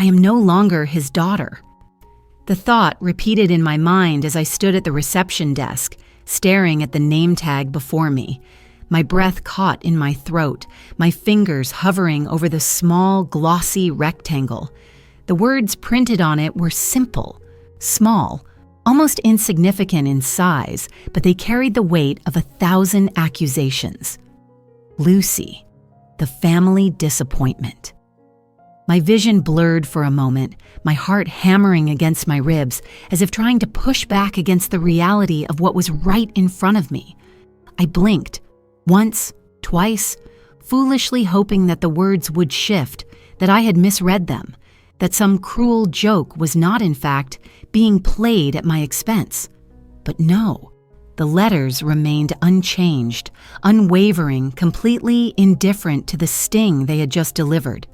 I am no longer his daughter. The thought repeated in my mind as I stood at the reception desk, staring at the name tag before me, my breath caught in my throat, my fingers hovering over the small, glossy rectangle. The words printed on it were simple, small, almost insignificant in size, but they carried the weight of 1,000 accusations. Lucy, the family disappointment. My vision blurred for a moment, my heart hammering against my ribs, as if trying to push back against the reality of what was right in front of me. I blinked, once, twice, foolishly hoping that the words would shift, that I had misread them, that some cruel joke was not, in fact, being played at my expense. But no, the letters remained unchanged, unwavering, completely indifferent to the sting they had just delivered.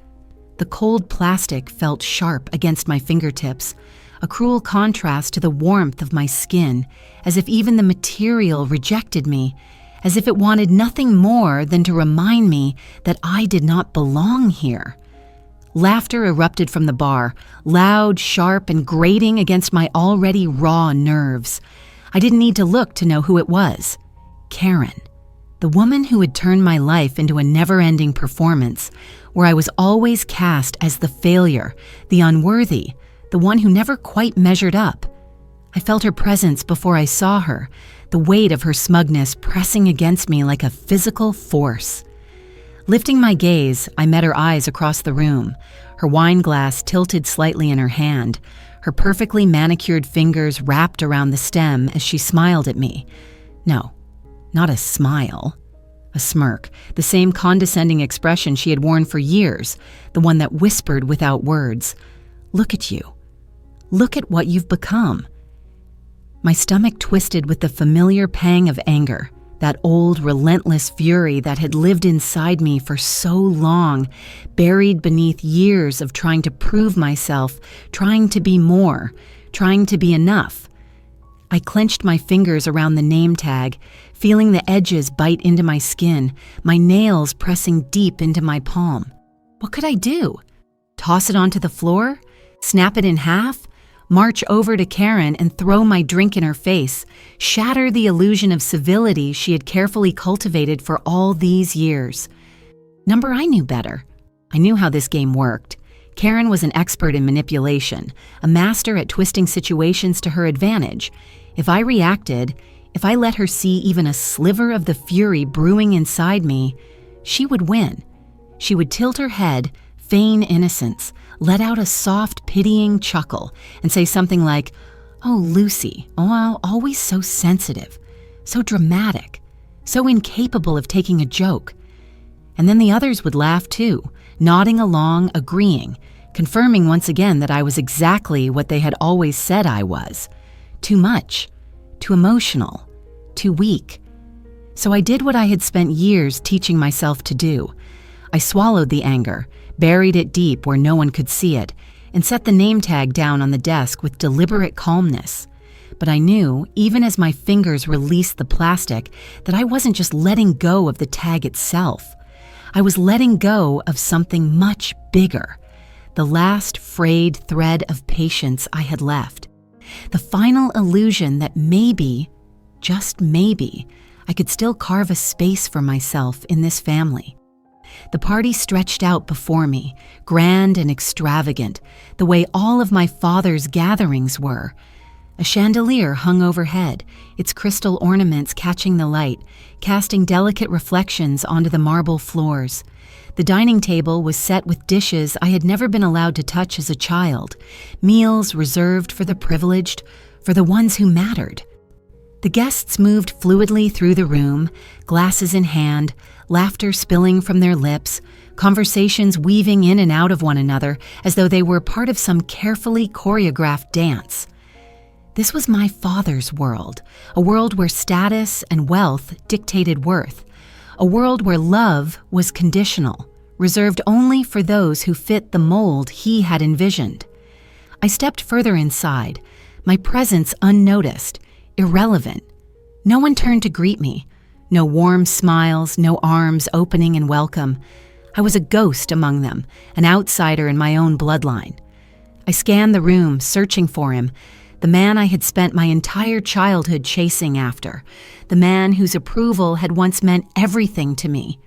The cold plastic felt sharp against my fingertips, a cruel contrast to the warmth of my skin, as if even the material rejected me, as if it wanted nothing more than to remind me that I did not belong here. Laughter erupted from the bar, loud, sharp, and grating against my already raw nerves. I didn't need to look to know who it was. Karen, the woman who had turned my life into a never-ending performance, where I was always cast as the failure, the unworthy, the one who never quite measured up. I felt her presence before I saw her, the weight of her smugness pressing against me like a physical force. Lifting my gaze, I met her eyes across the room, her wine glass tilted slightly in her hand, her perfectly manicured fingers wrapped around the stem as she smiled at me. No, not a smile. A smirk, the same condescending expression she had worn for years, the one that whispered without words, "Look at you. Look at what you've become." My stomach twisted with the familiar pang of anger, that old, relentless fury that had lived inside me for so long, buried beneath years of trying to prove myself, trying to be more, trying to be enough. I clenched my fingers around the name tag, feeling the edges bite into my skin, my nails pressing deep into my palm. What could I do? Toss it onto the floor? Snap it in half? March over to Karen and throw my drink in her face, shatter the illusion of civility she had carefully cultivated for all these years. I knew better. I knew how this game worked. Karen was an expert in manipulation, a master at twisting situations to her advantage. If I reacted, if I let her see even a sliver of the fury brewing inside me, she would win. She would tilt her head, feign innocence, let out a soft, pitying chuckle, and say something like, "Oh, Lucy, always so sensitive, so dramatic, so incapable of taking a joke." And then the others would laugh too, nodding along, agreeing, confirming once again that I was exactly what they had always said I was. Too much, too emotional, too weak. So I did what I had spent years teaching myself to do. I swallowed the anger, buried it deep where no one could see it, and set the name tag down on the desk with deliberate calmness. But I knew, even as my fingers released the plastic, that I wasn't just letting go of the tag itself. I was letting go of something much bigger, the last frayed thread of patience I had left. The final illusion that maybe, just maybe, I could still carve a space for myself in this family. The party stretched out before me, grand and extravagant, the way all of my father's gatherings were. A chandelier hung overhead, its crystal ornaments catching the light, casting delicate reflections onto the marble floors. The dining table was set with dishes I had never been allowed to touch as a child, meals reserved for the privileged, for the ones who mattered. The guests moved fluidly through the room, glasses in hand, laughter spilling from their lips, conversations weaving in and out of one another as though they were part of some carefully choreographed dance. This was my father's world, a world where status and wealth dictated worth, a world where love was conditional, reserved only for those who fit the mold he had envisioned. I stepped further inside, my presence unnoticed, irrelevant. No one turned to greet me. No warm smiles, no arms opening in welcome. I was a ghost among them, an outsider in my own bloodline. I scanned the room, searching for him, the man I had spent my entire childhood chasing after, the man whose approval had once meant everything to me.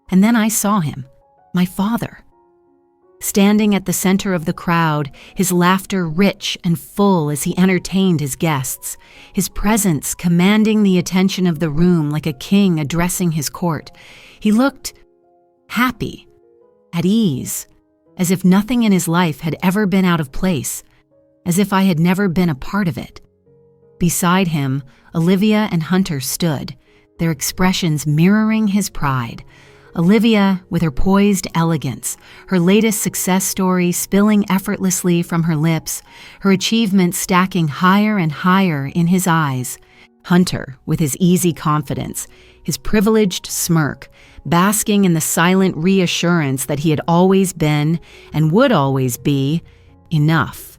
And then I saw him, my father. Standing at the center of the crowd, his laughter rich and full as he entertained his guests, his presence commanding the attention of the room like a king addressing his court. He looked happy, at ease, as if nothing in his life had ever been out of place, as if I had never been a part of it. Beside him, Olivia and Hunter stood, their expressions mirroring his pride. Olivia, with her poised elegance, her latest success story spilling effortlessly from her lips, her achievements stacking higher and higher in his eyes. Hunter, with his easy confidence, his privileged smirk, basking in the silent reassurance that he had always been, and would always be, enough.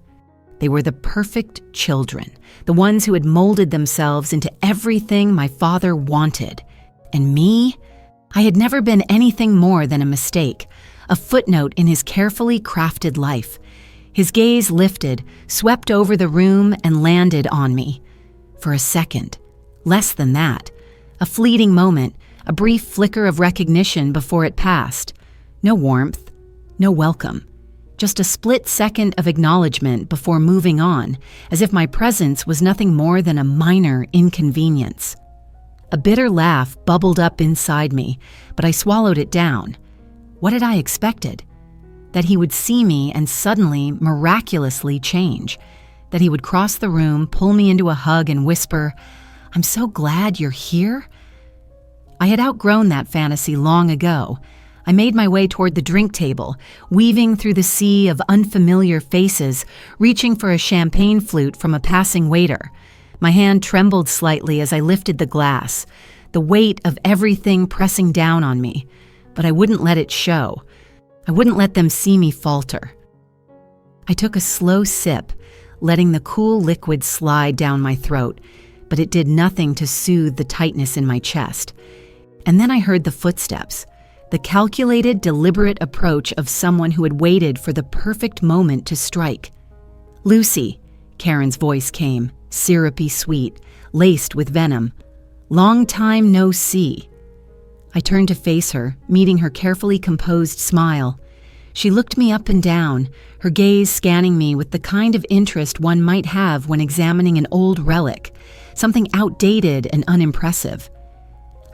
They were the perfect children, the ones who had molded themselves into everything my father wanted. And me? I had never been anything more than a mistake, a footnote in his carefully crafted life. His gaze lifted, swept over the room, and landed on me. For a second, less than that, a fleeting moment, a brief flicker of recognition before it passed. No warmth, no welcome. Just a split second of acknowledgement before moving on, as if my presence was nothing more than a minor inconvenience. A bitter laugh bubbled up inside me, but I swallowed it down. What had I expected? That he would see me and suddenly, miraculously change. That he would cross the room, pull me into a hug and whisper, "I'm so glad you're here." I had outgrown that fantasy long ago. I made my way toward the drink table, weaving through the sea of unfamiliar faces, reaching for a champagne flute from a passing waiter. My hand trembled slightly as I lifted the glass, the weight of everything pressing down on me, but I wouldn't let it show. I wouldn't let them see me falter. I took a slow sip, letting the cool liquid slide down my throat, but it did nothing to soothe the tightness in my chest. And then I heard the footsteps, the calculated, deliberate approach of someone who had waited for the perfect moment to strike. "Lucy," Karen's voice came, syrupy sweet, laced with venom. "Long time no see." I turned to face her, meeting her carefully composed smile. She looked me up and down, her gaze scanning me with the kind of interest one might have when examining an old relic, something outdated and unimpressive.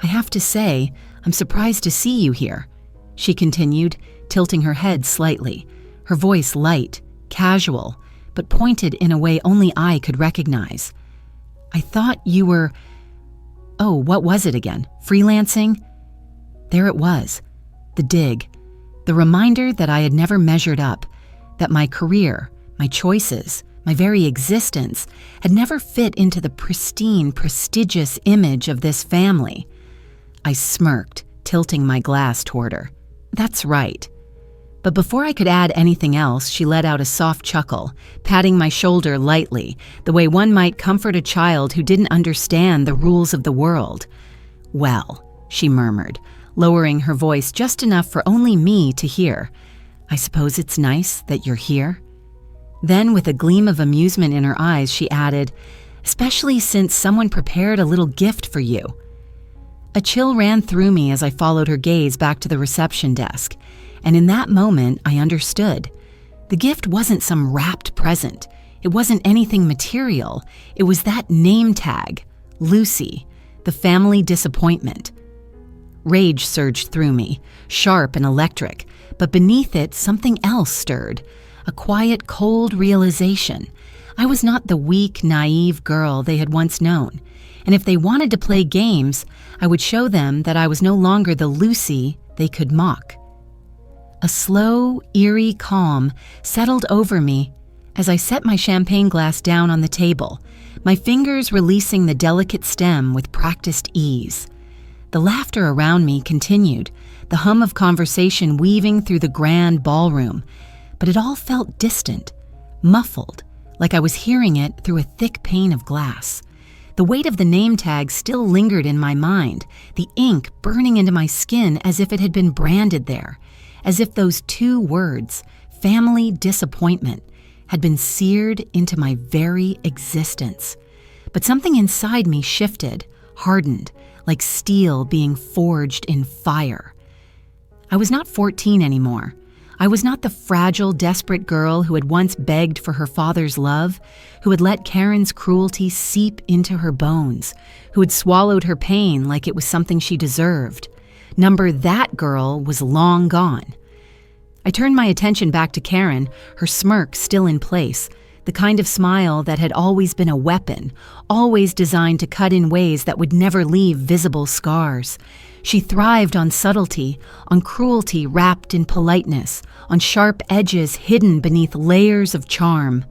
"I have to say, I'm surprised to see you here," she continued, tilting her head slightly, her voice light, casual, but pointed in a way only I could recognize. "I thought you were... Oh, what was it again? Freelancing?" There it was, the dig, the reminder that I had never measured up, that my career, my choices, my very existence had never fit into the pristine, prestigious image of this family. I smirked, tilting my glass toward her. "That's right." But before I could add anything else, she let out a soft chuckle, patting my shoulder lightly, the way one might comfort a child who didn't understand the rules of the world. "Well," she murmured, lowering her voice just enough for only me to hear, "I suppose it's nice that you're here?" Then, with a gleam of amusement in her eyes, she added, "Especially since someone prepared a little gift for you." A chill ran through me as I followed her gaze back to the reception desk. And in that moment, I understood. The gift wasn't some wrapped present. It wasn't anything material. It was that name tag, Lucy, the family disappointment. Rage surged through me, sharp and electric, but beneath it, something else stirred, a quiet, cold realization. I was not the weak, naive girl they had once known. And if they wanted to play games, I would show them that I was no longer the Lucy they could mock. A slow, eerie calm settled over me as I set my champagne glass down on the table, my fingers releasing the delicate stem with practiced ease. The laughter around me continued, the hum of conversation weaving through the grand ballroom, but it all felt distant, muffled, like I was hearing it through a thick pane of glass. The weight of the name tag still lingered in my mind, the ink burning into my skin as if it had been branded there, as if those two words, family disappointment, had been seared into my very existence. But something inside me shifted, hardened, like steel being forged in fire. I was not 14 anymore. I was not the fragile, desperate girl who had once begged for her father's love, who had let Karen's cruelty seep into her bones, who had swallowed her pain like it was something she deserved. That girl was long gone. I turned my attention back to Karen, her smirk still in place, the kind of smile that had always been a weapon, always designed to cut in ways that would never leave visible scars. She thrived on subtlety, on cruelty wrapped in politeness, on sharp edges hidden beneath layers of charm.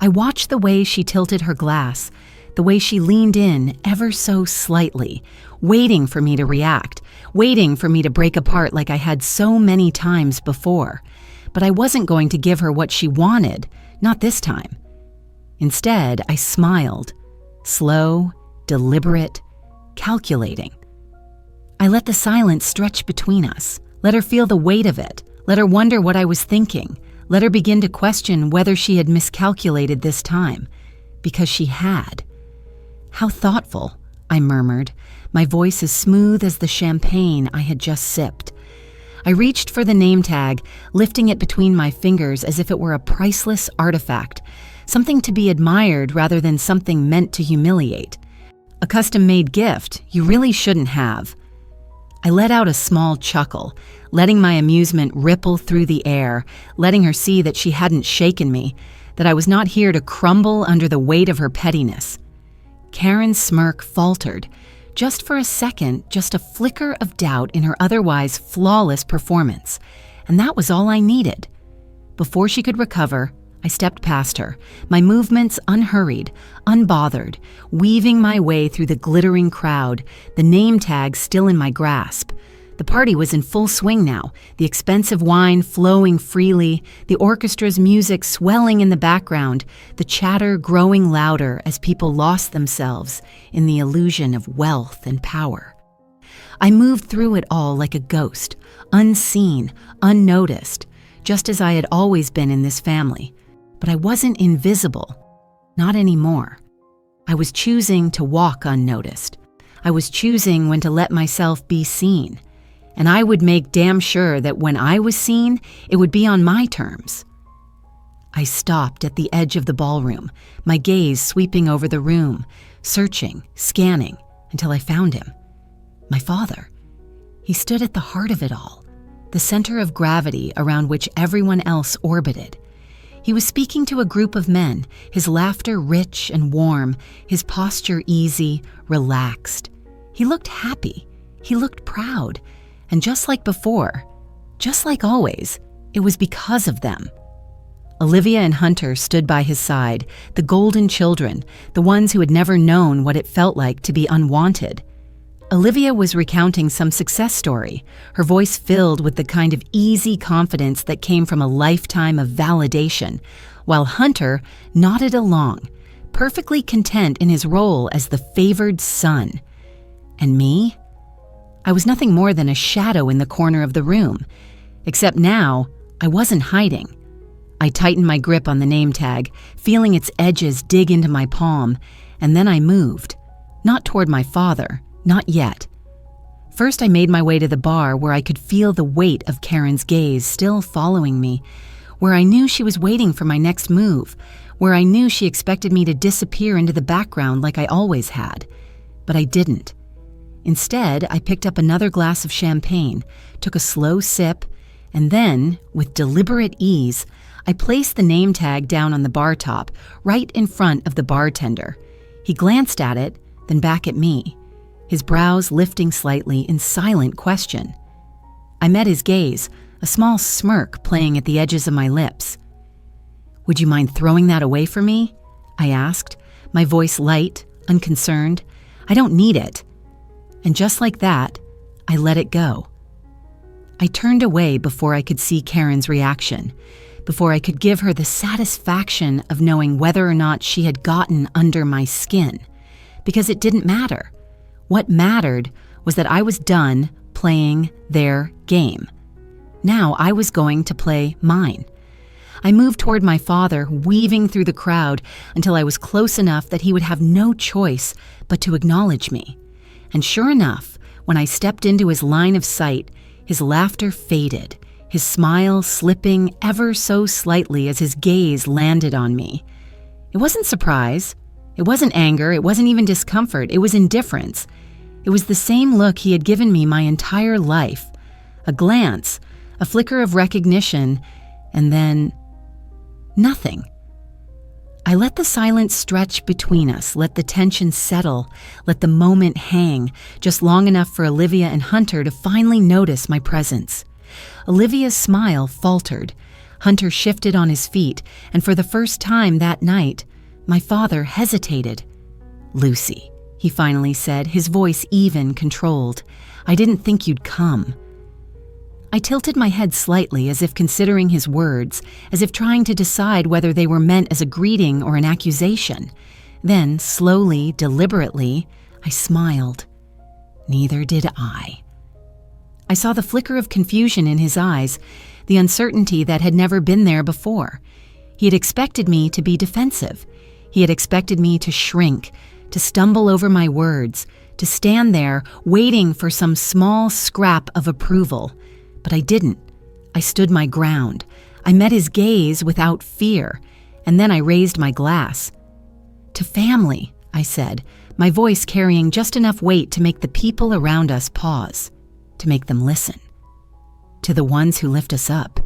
I watched the way she tilted her glass, the way she leaned in ever so slightly, waiting for me to react, waiting for me to break apart like I had so many times before. But I wasn't going to give her what she wanted, not this time. Instead, I smiled, slow, deliberate, calculating. I let the silence stretch between us, let her feel the weight of it, let her wonder what I was thinking, let her begin to question whether she had miscalculated this time, because she had. "How thoughtful," I murmured, my voice as smooth as the champagne I had just sipped. I reached for the name tag, lifting it between my fingers as if it were a priceless artifact, something to be admired rather than something meant to humiliate. A custom-made gift you really shouldn't have. I let out a small chuckle, letting my amusement ripple through the air, letting her see that she hadn't shaken me, that I was not here to crumble under the weight of her pettiness. Karen's smirk faltered, just for a second, just a flicker of doubt in her otherwise flawless performance, and that was all I needed. Before she could recover, I stepped past her, my movements unhurried, unbothered, weaving my way through the glittering crowd, the name tag still in my grasp. The party was in full swing now, the expensive wine flowing freely, the orchestra's music swelling in the background, the chatter growing louder as people lost themselves in the illusion of wealth and power. I moved through it all like a ghost, unseen, unnoticed, just as I had always been in this family. But I wasn't invisible. Not anymore. I was choosing to walk unnoticed. I was choosing when to let myself be seen. And I would make damn sure that when I was seen, it would be on my terms. I stopped at the edge of the ballroom, my gaze sweeping over the room, searching, scanning, until I found him. My father. He stood at the heart of it all, the center of gravity around which everyone else orbited. He was speaking to a group of men, his laughter rich and warm, his posture easy, relaxed. He looked happy. He looked proud. And just like before, just like always, it was because of them. Olivia and Hunter stood by his side, the golden children, the ones who had never known what it felt like to be unwanted. Olivia was recounting some success story, her voice filled with the kind of easy confidence that came from a lifetime of validation, while Hunter nodded along, perfectly content in his role as the favored son. And me? I was nothing more than a shadow in the corner of the room, except now I wasn't hiding. I tightened my grip on the name tag, feeling its edges dig into my palm, and then I moved, not toward my father. Not yet. First, I made my way to the bar where I could feel the weight of Karen's gaze still following me, where I knew she was waiting for my next move, where I knew she expected me to disappear into the background like I always had. But I didn't. Instead, I picked up another glass of champagne, took a slow sip, and then, with deliberate ease, I placed the name tag down on the bar top, right in front of the bartender. He glanced at it, then back at me, his brows lifting slightly in silent question. I met his gaze, a small smirk playing at the edges of my lips. "Would you mind throwing that away for me?" I asked, my voice light, unconcerned. "I don't need it." And just like that, I let it go. I turned away before I could see Karen's reaction, before I could give her the satisfaction of knowing whether or not she had gotten under my skin, because it didn't matter. What mattered was that I was done playing their game. Now I was going to play mine. I moved toward my father, weaving through the crowd until I was close enough that he would have no choice but to acknowledge me. And sure enough, when I stepped into his line of sight, his laughter faded, his smile slipping ever so slightly as his gaze landed on me. It wasn't surprise. It wasn't anger. It wasn't even discomfort. It was indifference. It was the same look he had given me my entire life. A glance, a flicker of recognition, and then nothing. I let the silence stretch between us, let the tension settle, let the moment hang, just long enough for Olivia and Hunter to finally notice my presence. Olivia's smile faltered. Hunter shifted on his feet, and for the first time that night, my father hesitated. "Lucy," he finally said, his voice even, controlled. "I didn't think you'd come." I tilted my head slightly as if considering his words, as if trying to decide whether they were meant as a greeting or an accusation. Then, slowly, deliberately, I smiled. Neither did I. I saw the flicker of confusion in his eyes, the uncertainty that had never been there before. He had expected me to be defensive. He had expected me to shrink, to stumble over my words, to stand there waiting for some small scrap of approval. But I didn't. I stood my ground. I met his gaze without fear, and then I raised my glass. "To family," I said, my voice carrying just enough weight to make the people around us pause, to make them listen. "To the ones who lift us up."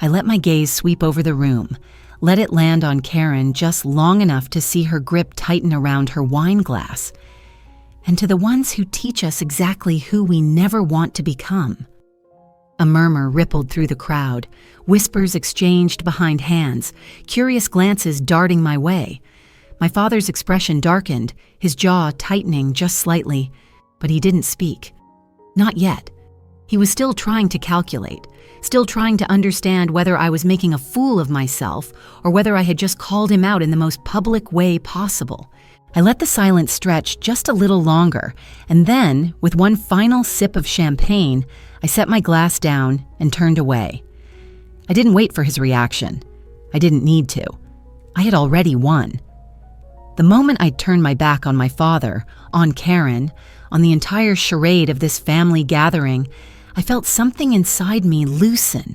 I let my gaze sweep over the room, let it land on Karen just long enough to see her grip tighten around her wine glass. "And to the ones who teach us exactly who we never want to become." A murmur rippled through the crowd, whispers exchanged behind hands, curious glances darting my way. My father's expression darkened, his jaw tightening just slightly, but he didn't speak. Not yet. He was still trying to calculate, still trying to understand whether I was making a fool of myself or whether I had just called him out in the most public way possible. I let the silence stretch just a little longer, and then, with one final sip of champagne, I set my glass down and turned away. I didn't wait for his reaction. I didn't need to. I had already won. The moment I turned my back on my father, on Karen, on the entire charade of this family gathering, I felt something inside me loosen.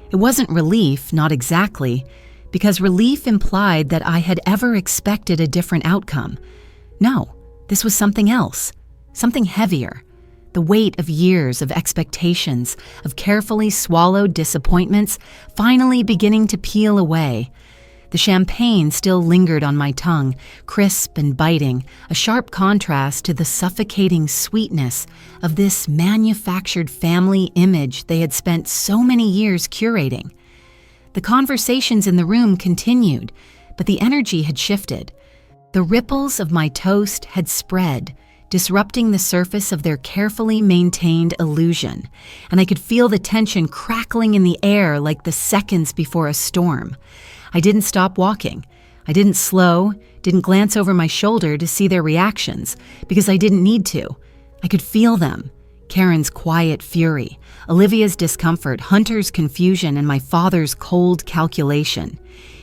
It wasn't relief, not exactly, because relief implied that I had ever expected a different outcome. No, this was something else, something heavier. The weight of years of expectations, of carefully swallowed disappointments, finally beginning to peel away. The champagne still lingered on my tongue, crisp and biting, a sharp contrast to the suffocating sweetness of this manufactured family image they had spent so many years curating. The conversations in the room continued, but the energy had shifted. The ripples of my toast had spread, disrupting the surface of their carefully maintained illusion, and I could feel the tension crackling in the air like the seconds before a storm. I didn't stop walking. I didn't slow, didn't glance over my shoulder to see their reactions, because I didn't need to. I could feel them. Karen's quiet fury, Olivia's discomfort, Hunter's confusion, and my father's cold calculation.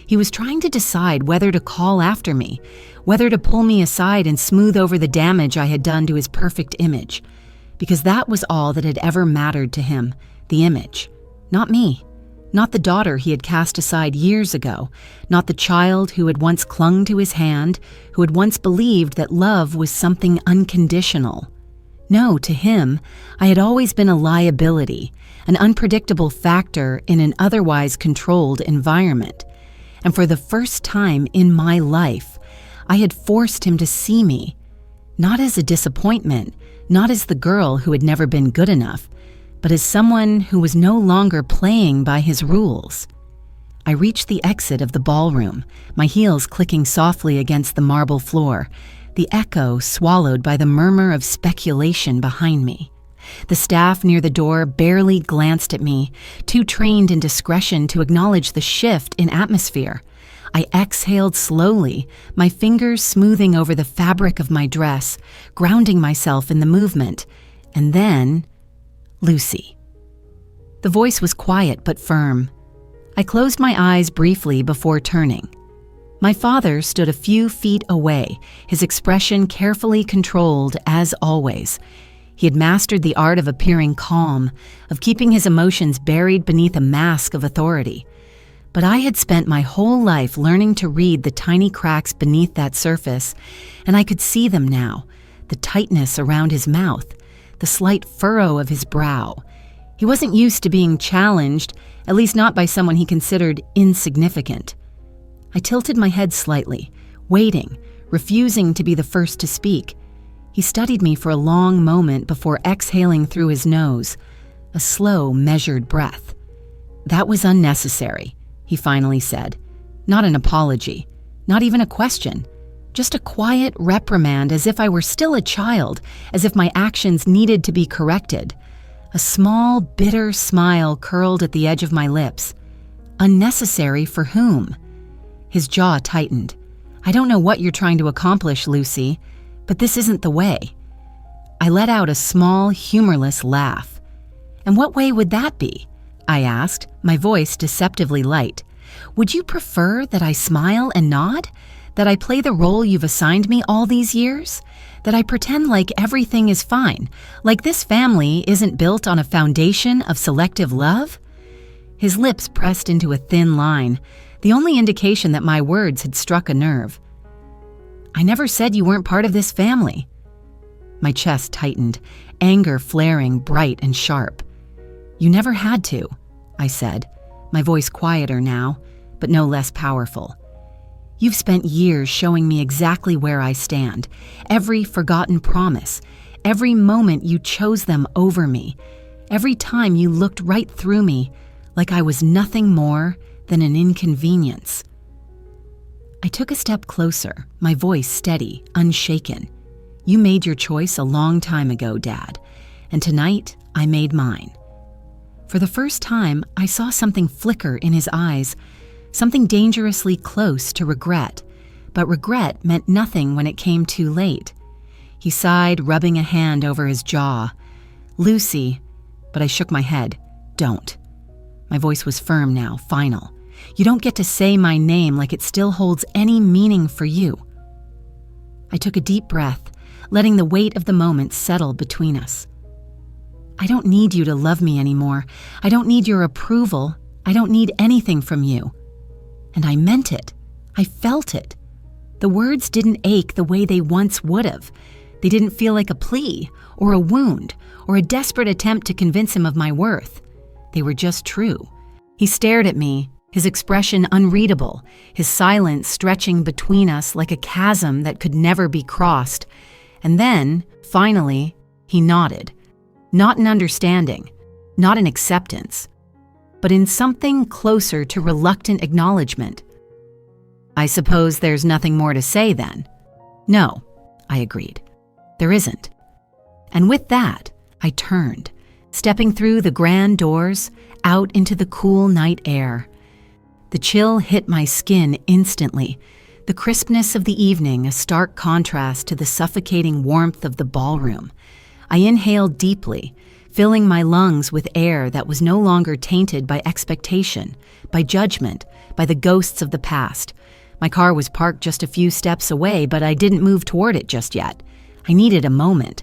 He was trying to decide whether to call after me, whether to pull me aside and smooth over the damage I had done to his perfect image. Because that was all that had ever mattered to him, the image. Not me. Not the daughter he had cast aside years ago. Not the child who had once clung to his hand, who had once believed that love was something unconditional. No, to him, I had always been a liability, an unpredictable factor in an otherwise controlled environment. And for the first time in my life, I had forced him to see me, not as a disappointment, not as the girl who had never been good enough, but as someone who was no longer playing by his rules. I reached the exit of the ballroom, my heels clicking softly against the marble floor, the echo swallowed by the murmur of speculation behind me. The staff near the door barely glanced at me, too trained in discretion to acknowledge the shift in atmosphere. I exhaled slowly, my fingers smoothing over the fabric of my dress, grounding myself in the movement, and then, Lucy. The voice was quiet but firm. I closed my eyes briefly before turning. My father stood a few feet away, his expression carefully controlled as always. He had mastered the art of appearing calm, of keeping his emotions buried beneath a mask of authority. But I had spent my whole life learning to read the tiny cracks beneath that surface, and I could see them now, the tightness around his mouth, the slight furrow of his brow. He wasn't used to being challenged, at least not by someone he considered insignificant. I tilted my head slightly, waiting, refusing to be the first to speak. He studied me for a long moment before exhaling through his nose, a slow, measured breath. "That was unnecessary," he finally said. Not an apology, not even a question, just a quiet reprimand as if I were still a child, as if my actions needed to be corrected. A small, bitter smile curled at the edge of my lips. Unnecessary for whom? His jaw tightened. "I don't know what you're trying to accomplish, Lucy, but this isn't the way." I let out a small, humorless laugh. "And what way would that be?" I asked, my voice deceptively light. "Would you prefer that I smile and nod? That I play the role you've assigned me all these years? That I pretend like everything is fine, like this family isn't built on a foundation of selective love?" His lips pressed into a thin line, the only indication that my words had struck a nerve. "I never said you weren't part of this family." My chest tightened, anger flaring bright and sharp. "You never had to," I said, my voice quieter now, but no less powerful. "You've spent years showing me exactly where I stand, every forgotten promise, every moment you chose them over me, every time you looked right through me like I was nothing more than an inconvenience." I took a step closer, my voice steady, unshaken. "You made your choice a long time ago, Dad, and tonight I made mine." For the first time, I saw something flicker in his eyes, something dangerously close to regret, but regret meant nothing when it came too late. He sighed, rubbing a hand over his jaw. "Lucy," but I shook my head. "Don't." My voice was firm now, final. "You don't get to say my name like it still holds any meaning for you." I took a deep breath, letting the weight of the moment settle between us. "I don't need you to love me anymore. I don't need your approval. I don't need anything from you." And I meant it. I felt it. The words didn't ache the way they once would have. They didn't feel like a plea, or a wound, or a desperate attempt to convince him of my worth. They were just true. He stared at me, his expression unreadable, his silence stretching between us like a chasm that could never be crossed. And then, finally, he nodded. Not in understanding, not in acceptance, but in something closer to reluctant acknowledgement. "I suppose there's nothing more to say then?" "No," I agreed. "There isn't." And with that, I turned, stepping through the grand doors, out into the cool night air. The chill hit my skin instantly, the crispness of the evening a stark contrast to the suffocating warmth of the ballroom. I inhaled deeply, filling my lungs with air that was no longer tainted by expectation, by judgment, by the ghosts of the past. My car was parked just a few steps away, but I didn't move toward it just yet. I needed a moment.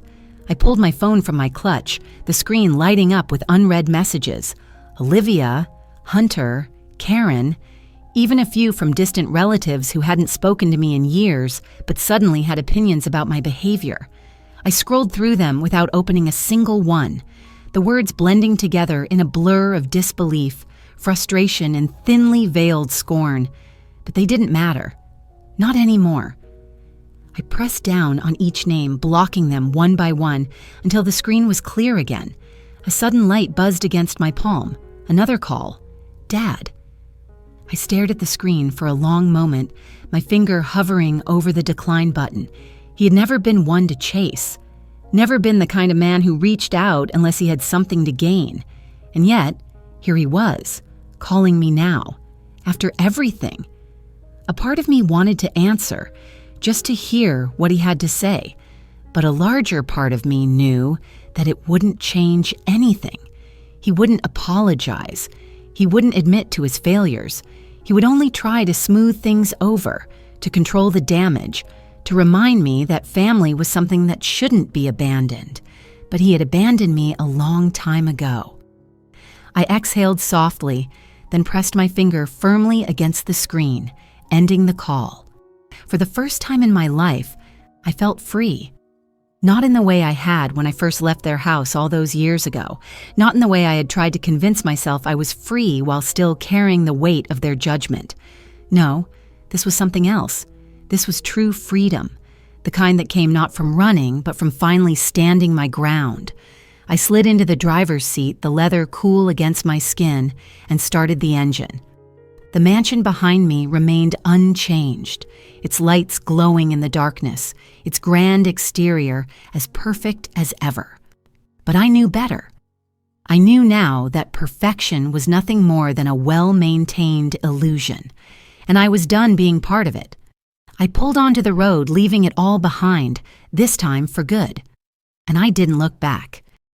I pulled my phone from my clutch, the screen lighting up with unread messages. Olivia, Hunter, Karen, even a few from distant relatives who hadn't spoken to me in years, but suddenly had opinions about my behavior. I scrolled through them without opening a single one, the words blending together in a blur of disbelief, frustration, and thinly veiled scorn. But they didn't matter. Not anymore. I pressed down on each name, blocking them one by one, until the screen was clear again. A sudden light buzzed against my palm. Another call. Dad. I stared at the screen for a long moment, my finger hovering over the decline button. He had never been one to chase. Never been the kind of man who reached out unless he had something to gain. And yet, here he was, calling me now, after everything. A part of me wanted to answer, just to hear what he had to say. But a larger part of me knew that it wouldn't change anything. He wouldn't apologize. He wouldn't admit to his failures. He would only try to smooth things over, to control the damage, to remind me that family was something that shouldn't be abandoned. But he had abandoned me a long time ago. I exhaled softly, then pressed my finger firmly against the screen, ending the call. For the first time in my life, I felt free. Not in the way I had when I first left their house all those years ago. Not in the way I had tried to convince myself I was free while still carrying the weight of their judgment. No, this was something else. This was true freedom, the kind that came not from running, but from finally standing my ground. I slid into the driver's seat, the leather cool against my skin, and started the engine. The mansion behind me remained unchanged, its lights glowing in the darkness, its grand exterior as perfect as ever. But I knew better. I knew now that perfection was nothing more than a well-maintained illusion, and I was done being part of it. I pulled onto the road, leaving it all behind, this time for good. And I didn't look back.